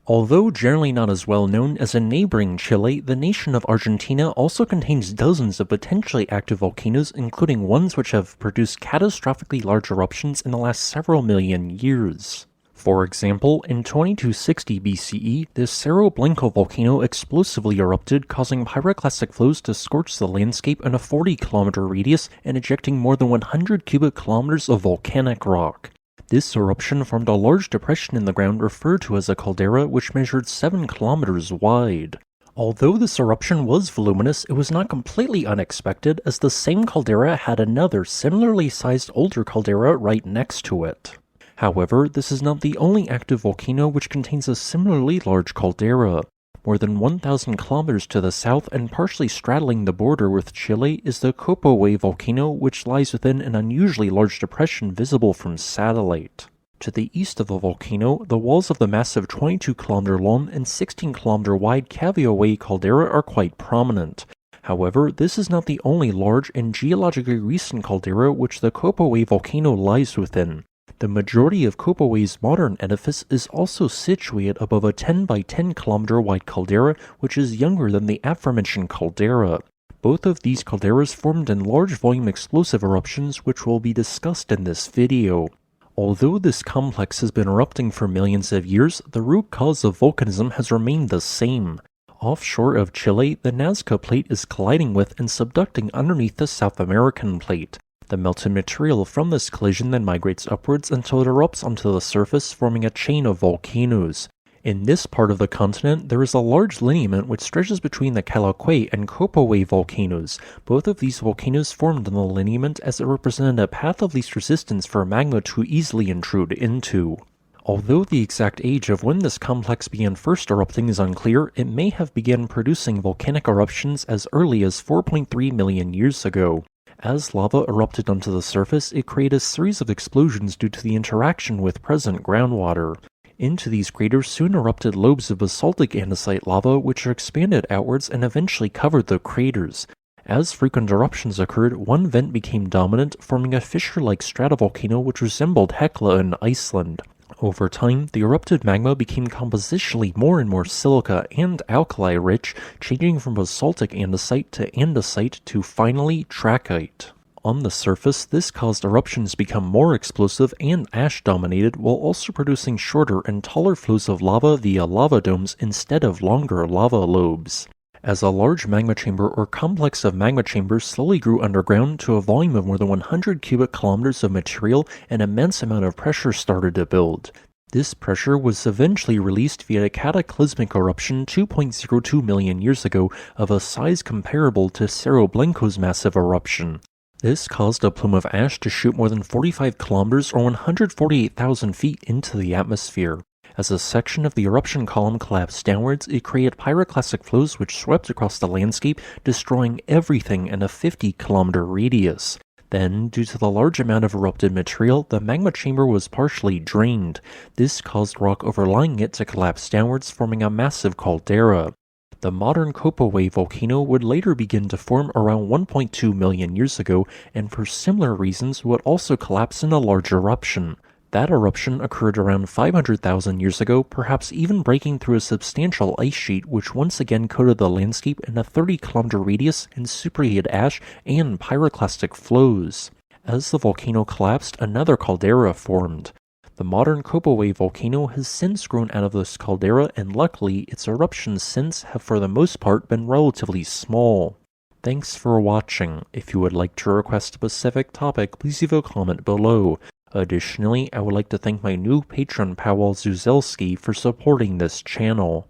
Although generally not as well known as a neighboring Chile, the nation of Argentina also contains dozens of potentially active volcanoes, including ones which have produced catastrophically large eruptions in the last several million years. For example, in 2260 BCE, the Cerro Blanco volcano explosively erupted, causing pyroclastic flows to scorch the landscape in a 40-kilometer radius and ejecting more than 100 cubic kilometers of volcanic rock. This eruption formed a large depression in the ground referred to as a caldera, which measured 7 kilometers wide. Although this eruption was voluminous, it was not completely unexpected, as the same caldera had another similarly sized older caldera right next to it. However, this is not the only active volcano which contains a similarly large caldera. More than 1,000 kilometers to the south and partially straddling the border with Chile is the Copahue volcano, which lies within an unusually large depression visible from satellite. To the east of the volcano, the walls of the massive 22-kilometer long and 16-kilometer wide Caviahue caldera are quite prominent. However, this is not the only large and geologically recent caldera which the Copahue volcano lies within. The majority of Copahue's modern edifice is also situated above a 10 by 10 kilometer wide caldera, which is younger than the aforementioned caldera. Both of these calderas formed in large volume explosive eruptions, which will be discussed in this video. Although this complex has been erupting for millions of years, the root cause of volcanism has remained the same. Offshore of Chile, the Nazca Plate is colliding with and subducting underneath the South American Plate. The melted material from this collision then migrates upwards until it erupts onto the surface, forming a chain of volcanoes. In this part of the continent, there is a large lineament which stretches between the Caviahue and Copahue volcanoes. Both of these volcanoes formed in the lineament as it represented a path of least resistance for magma to easily intrude into. Although the exact age of when this complex began first erupting is unclear, it may have begun producing volcanic eruptions as early as 4.3 million years ago. As lava erupted onto the surface, it created a series of explosions due to the interaction with present groundwater. Into these craters soon erupted lobes of basaltic andesite lava, which expanded outwards and eventually covered the craters. As frequent eruptions occurred, one vent became dominant, forming a fissure-like stratovolcano which resembled Hekla in Iceland. Over time, the erupted magma became compositionally more and more silica and alkali-rich, changing from basaltic andesite to andesite to finally trachyte. On the surface, this caused eruptions to become more explosive and ash-dominated, while also producing shorter and taller flows of lava via lava domes instead of longer lava lobes. As a large magma chamber or complex of magma chambers slowly grew underground to a volume of more than 100 cubic kilometers of material, an immense amount of pressure started to build. This pressure was eventually released via a cataclysmic eruption 2.02 million years ago of a size comparable to Cerro Blanco's massive eruption. This caused a plume of ash to shoot more than 45 kilometers or 148,000 feet into the atmosphere. As a section of the eruption column collapsed downwards, it created pyroclastic flows which swept across the landscape, destroying everything in a 50-kilometer radius. Then, due to the large amount of erupted material, the magma chamber was partially drained. This caused rock overlying it to collapse downwards, forming a massive caldera. The modern Copahue volcano would later begin to form around 1.2 million years ago, and for similar reasons would also collapse in a large eruption. That eruption occurred around 500,000 years ago, perhaps even breaking through a substantial ice sheet which once again coated the landscape in a 30-kilometer radius in superheated ash and pyroclastic flows. As the volcano collapsed, another caldera formed. The modern Copahue volcano has since grown out of this caldera, and luckily its eruptions since have for the most part been relatively small. Thanks for watching. If you would like to request a specific topic, please leave a comment below. Additionally, I would like to thank my new patron Paweł Zuzelski for supporting this channel.